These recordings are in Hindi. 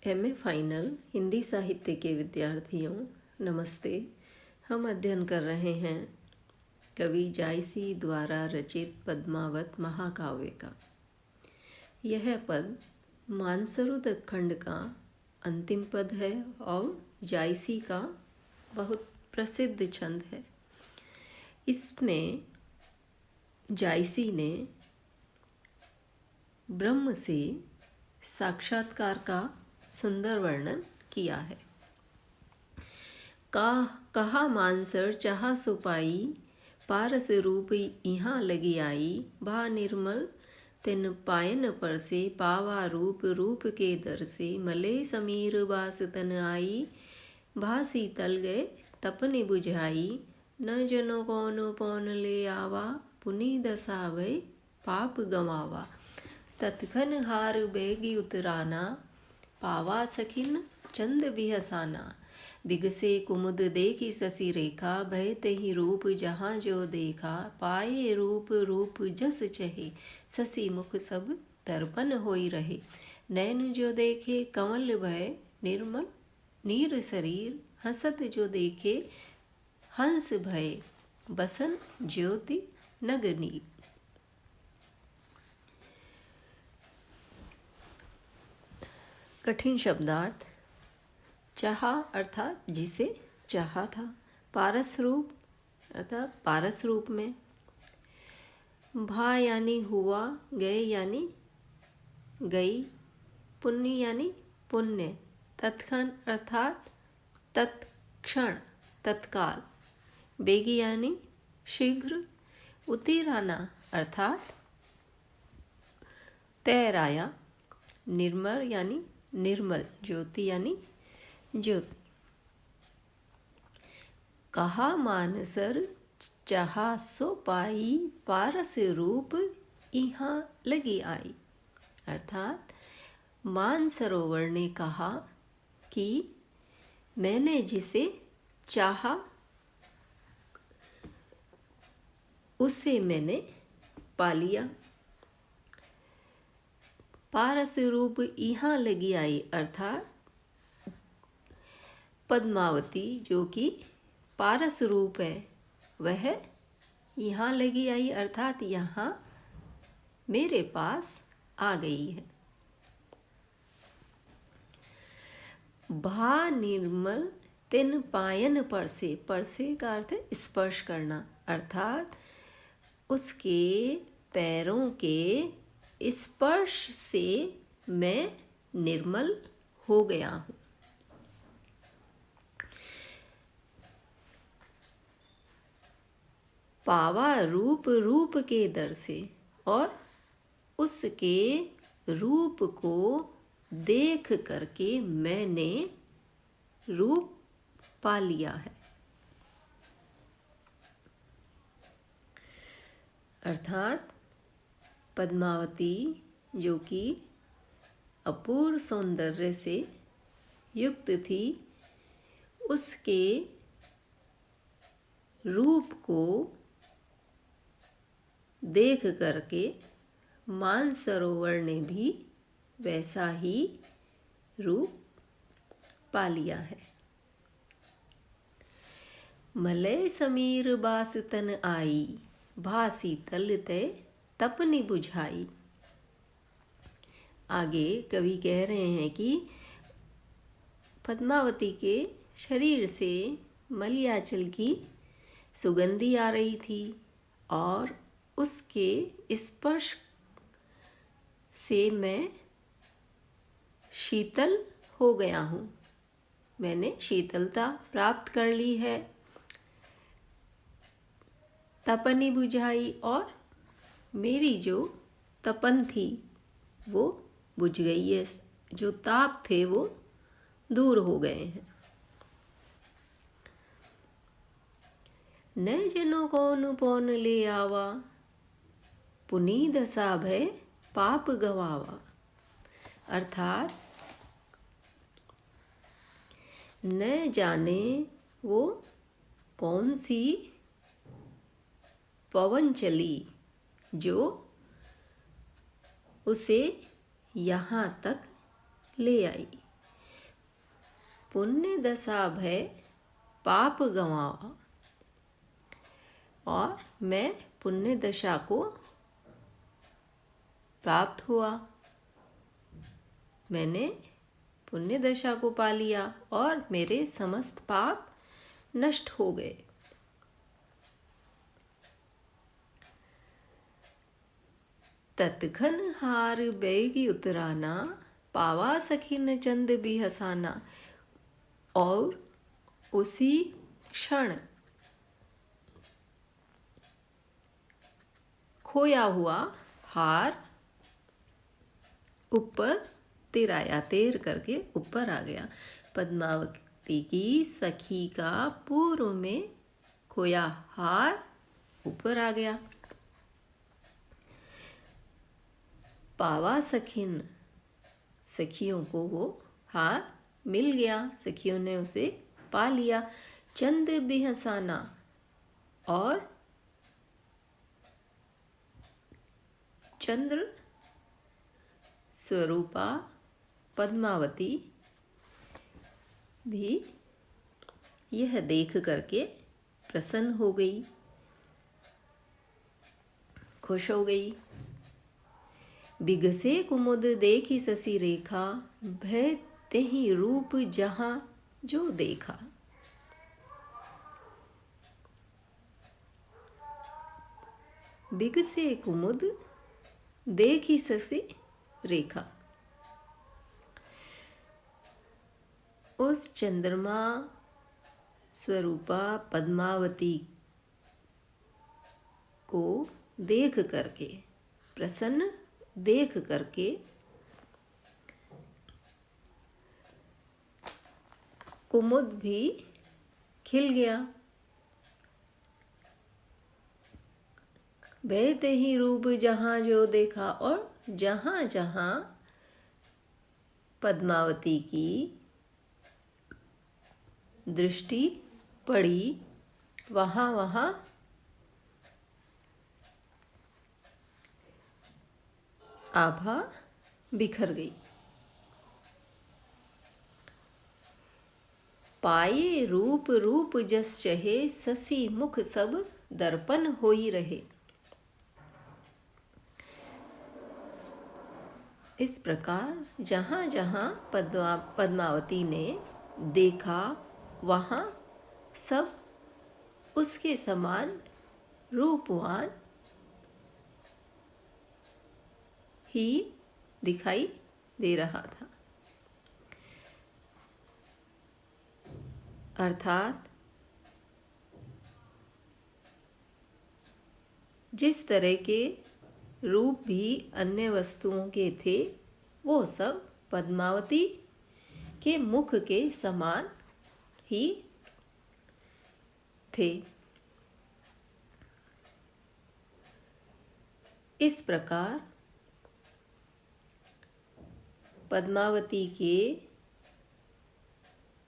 एमए फाइनल हिंदी साहित्य के विद्यार्थियों नमस्ते। हम अध्ययन कर रहे हैं कवि जायसी द्वारा रचित पद्मावत महाकाव्य का। यह पद मानसरोवर खंड का अंतिम पद है और जायसी का बहुत प्रसिद्ध छंद है। इसमें जायसी ने ब्रह्म से साक्षात्कार का सुंदर वर्णन किया है। कहा मानसर चाहा सुपाई, पारस रूप यहाँ लगी आई। भा निर्मल तिन पायन पर से, पावा रूप रूप के दर से। मले समीर बास तन आई, भा शीतल गए तपने बुझाई। न जनो कौन पौन ले आवा, पुनि दशा भय पाप गवावा। तत्खन हार बेगी उतराना, पावा सखिन चंद बिहसाना। बिगसे कुमुद देखी शशि रेखा, भय तेहि रूप जहाँ जो देखा। पाए रूप रूप जस चहे, शशि मुख सब दर्पण होई रहे। नैन जो देखे कमल भय, निर्मल नीर शरीर। हंसत जो देखे हंस भय, बसन ज्योति नगनी। कठिन शब्दार्थ। चाहा अर्थात जिसे चाहा था। पारस रूप अर्थात पारस रूप में। भा यानी हुआ, गए यानी गई, पुण्य यानी पुण्य। तत्क्षण अर्थात तत्क्षण तत्काल। बेगी यानी शीघ्र। उतीराना अर्थात तैर आया। निर्मल यानी निर्मल। ज्योति यानी ज्योति। कहा मानसर चाहा सो पाई, पारस रूप यहाँ लगी आई। अर्थात मानसरोवर ने कहा कि मैंने जिसे चाहा उसे मैंने पा लिया। पारस रूप यहाँ लगी आई अर्थात पद्मावती जो कि पारस रूप है वह यहाँ लगी आई अर्थात यहाँ मेरे पास आ गई है। भा निर्मल तिन पायन पर से का अर्थ है स्पर्श करना अर्थात उसके पैरों के स्पर्श से मैं निर्मल हो गया हूँ। पावा रूप रूप के दर से और उसके रूप को देख करके मैंने रूप पा लिया है। अर्थात पद्मावती जो कि अपूर्व सौंदर्य से युक्त थी, उसके रूप को देख करके मानसरोवर ने भी वैसा ही रूप पा लिया है। मलय समीर बास तन आई, भा शीतल तय तपनी बुझाई। आगे कवि कह रहे हैं कि पद्मावती के शरीर से मलयाचल की सुगंधी आ रही थी और उसके स्पर्श से मैं शीतल हो गया हूँ। मैंने शीतलता प्राप्त कर ली है। तपनी बुझाई और मेरी जो तपन थी वो बुझ गई है। जो ताप थे वो दूर हो गए हैं। न जनो कौन पौन ले आवा, पुनि दशा भय पाप गवावा। अर्थात न जाने वो कौन सी पवन चली जो उसे यहाँ तक ले आई। पुण्य दशा भय पाप गंवावा, और मैं पुण्य दशा को प्राप्त हुआ, मैंने पुण्य दशा को पा लिया और मेरे समस्त पाप नष्ट हो गए। तत्घन हार बैगी उतराना, पावा सखीन चंद भी हसाना। और उसी क्षण खोया हुआ हार ऊपर तिराया, तैर करके ऊपर आ गया। पद्मावती की सखी का पूर्व में खोया हार ऊपर आ गया। पावा सखिन, सखियों को वो हार मिल गया, सखियों ने उसे पा लिया। चंद बिहसाना, और चंद्र स्वरूपा पद्मावती भी यह देख करके प्रसन्न हो गई, खुश हो गई। बिगसे कुमुद देखी शशि रेखा, भय तेहि रूप जहाँ जो देखा। बिगसे कुमुद देखी शशि रेखा, उस चंद्रमा स्वरूपा पद्मावती को देख करके, प्रसन्न देख करके कुमुद भी खिल गया। बहते ही रूप जहाँ जो देखा, और जहाँ जहाँ पद्मावती की दृष्टि पड़ी वहाँ वहाँ आभा बिखर गई। पाये रूप रूप जस चहे, शशि मुख सब दर्पण होई रहे। इस प्रकार जहाँ जहाँ पद्मावती ने देखा वहाँ सब उसके समान रूपवान ही दिखाई दे रहा था। अर्थात जिस तरह के रूप भी अन्य वस्तुओं के थे, वो सब पद्मावती के मुख के समान ही थे। इस प्रकार पद्मावती के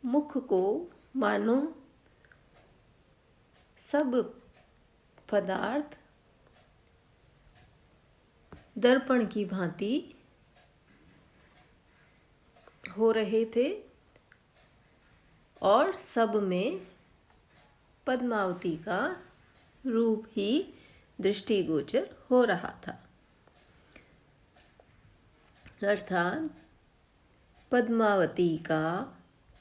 मुख को मानो सब पदार्थ दर्पण की भांति हो रहे थे, और सब में पद्मावती का रूप ही दृष्टिगोचर हो रहा था। अर्थात पद्मावती का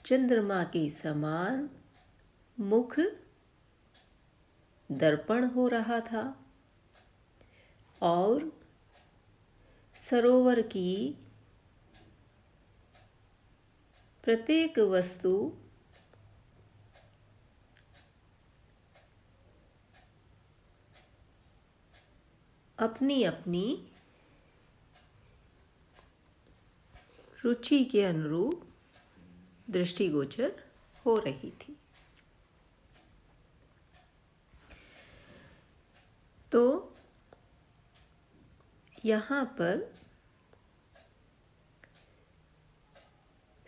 चंद्रमा के समान मुख दर्पण हो रहा था, और सरोवर की प्रत्येक वस्तु अपनी अपनी रुचि के अनुरूप दृष्टिगोचर हो रही थी। तो यहाँ पर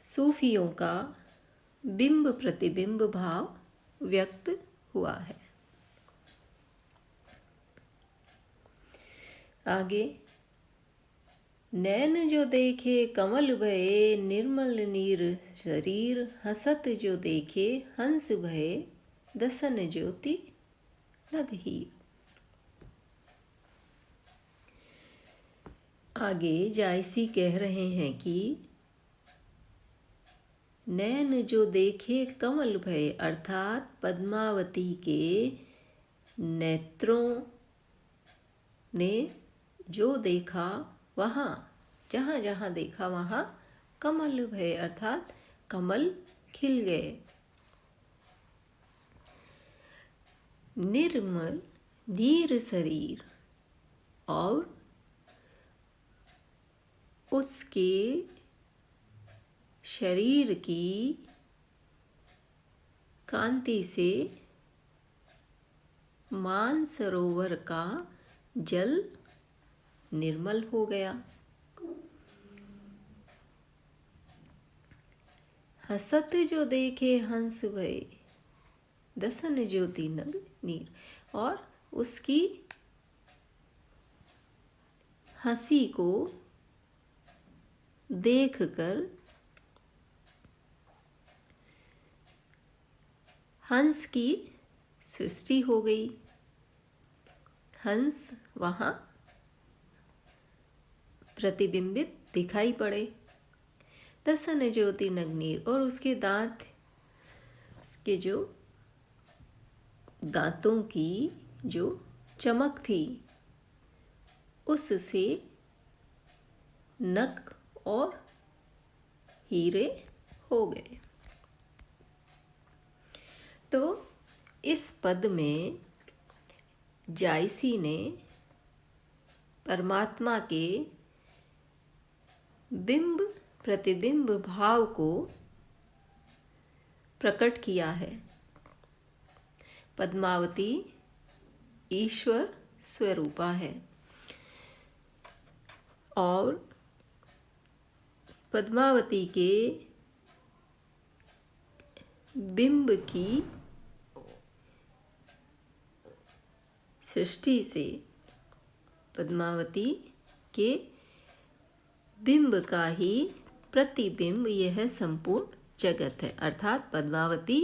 सूफियों का बिंब प्रतिबिंब भाव व्यक्त हुआ है। आगे नैन जो देखे कमल भये निर्मल नीर शरीर, हसत जो देखे हंस भये दसन ज्योति नग हीर। आगे जायसी कह रहे हैं कि नैन जो देखे कमल भये अर्थात पद्मावती के नेत्रों ने जो देखा वहाँ, जहाँ जहाँ देखा वहाँ कमल भये अर्थात कमल खिल गए। निर्मल नीर शरीर, और उसके शरीर की कांति से मानसरोवर का जल निर्मल हो गया। हसत जो देखे हंस भये दसन ज्योति नग नीर, और उसकी हंसी को देखकर हंस की सृष्टि हो गई। हंस वहाँ प्रतिबिंबित दिखाई पड़े। दसन ज्योति नगनीर, और उसके दांत, उसके जो दांतों की जो चमक थी उससे नग और हीरे हो गए। तो इस पद में जायसी ने परमात्मा के बिंब प्रतिबिंब भाव को प्रकट किया है। पद्मावती ईश्वर स्वरूपा है और पद्मावती के बिंब की सृष्टि से पद्मावती के बिंब का ही प्रतिबिंब यह संपूर्ण जगत है। अर्थात पद्मावती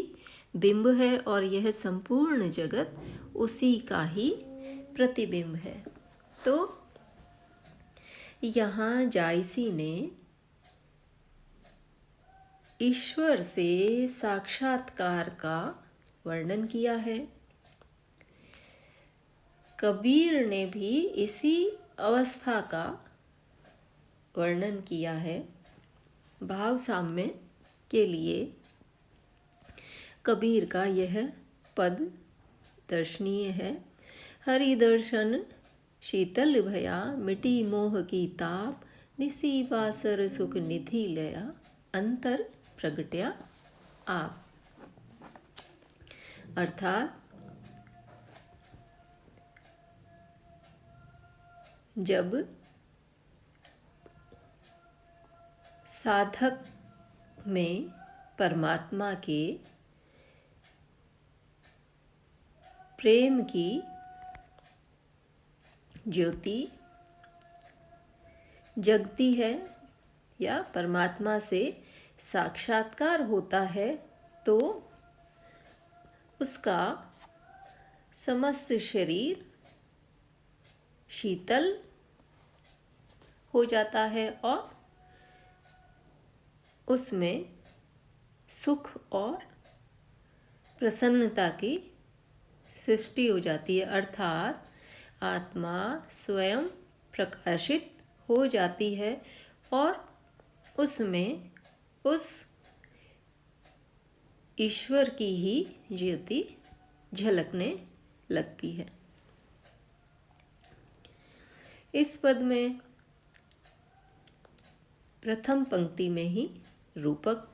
बिंब है और यह संपूर्ण जगत उसी का ही प्रतिबिंब है। तो यहाँ जायसी ने ईश्वर से साक्षात्कार का वर्णन किया है। कबीर ने भी इसी अवस्था का वर्णन किया है। भाव साम्य के लिए कबीर का यह पद दर्शनीय है। हरि दर्शन शीतल भया, मिटी मोह की ताप, निसी बासर सुख निधि लया, अंतर प्रगट्या आप। अर्थात जब साधक में परमात्मा के प्रेम की ज्योति जगती है या परमात्मा से साक्षात्कार होता है, तो उसका समस्त शरीर शीतल हो जाता है और उसमें सुख और प्रसन्नता की सृष्टि हो जाती है। अर्थात आत्मा स्वयं प्रकाशित हो जाती है और उसमें उस ईश्वर की ही ज्योति झलकने लगती है। इस पद में प्रथम पंक्ति में ही रूपक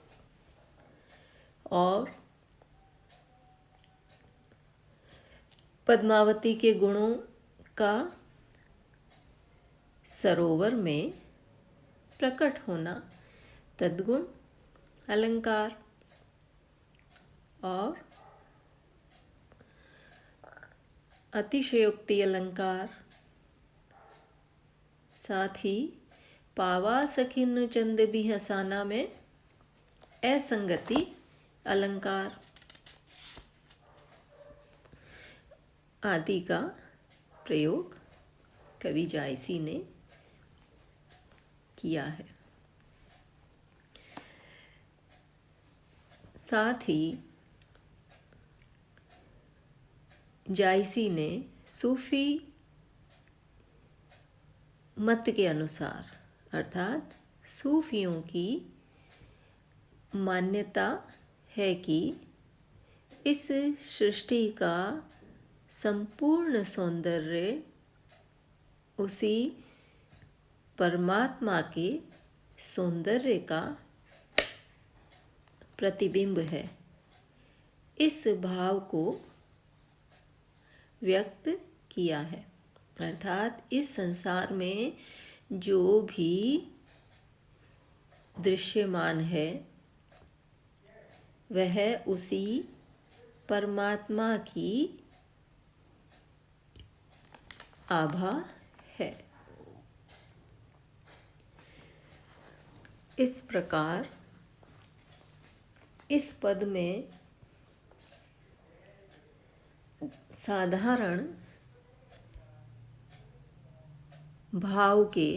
और पद्मावती के गुणों का सरोवर में प्रकट होना, तद्गुण अलंकार और अतिशयोक्ति अलंकार, साथ ही पावा सखिन चंद भी हसाना में असंगति अलंकार आदि का प्रयोग कवि जायसी ने किया है। साथ ही जायसी ने सूफी मत के अनुसार अर्थात सूफियों की मान्यता है कि इस सृष्टि का संपूर्ण सौंदर्य उसी परमात्मा के सौंदर्य का प्रतिबिंब है। इस भाव को व्यक्त किया है, अर्थात इस संसार में जो भी दृश्यमान है वह उसी परमात्मा की आभा है। इस प्रकार इस पद में साधारण भाव के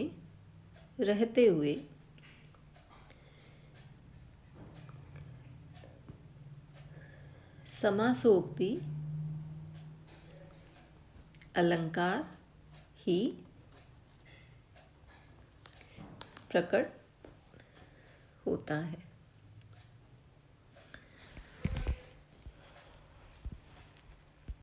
रहते हुए समासोक्ति अलंकार ही प्रकट होता है।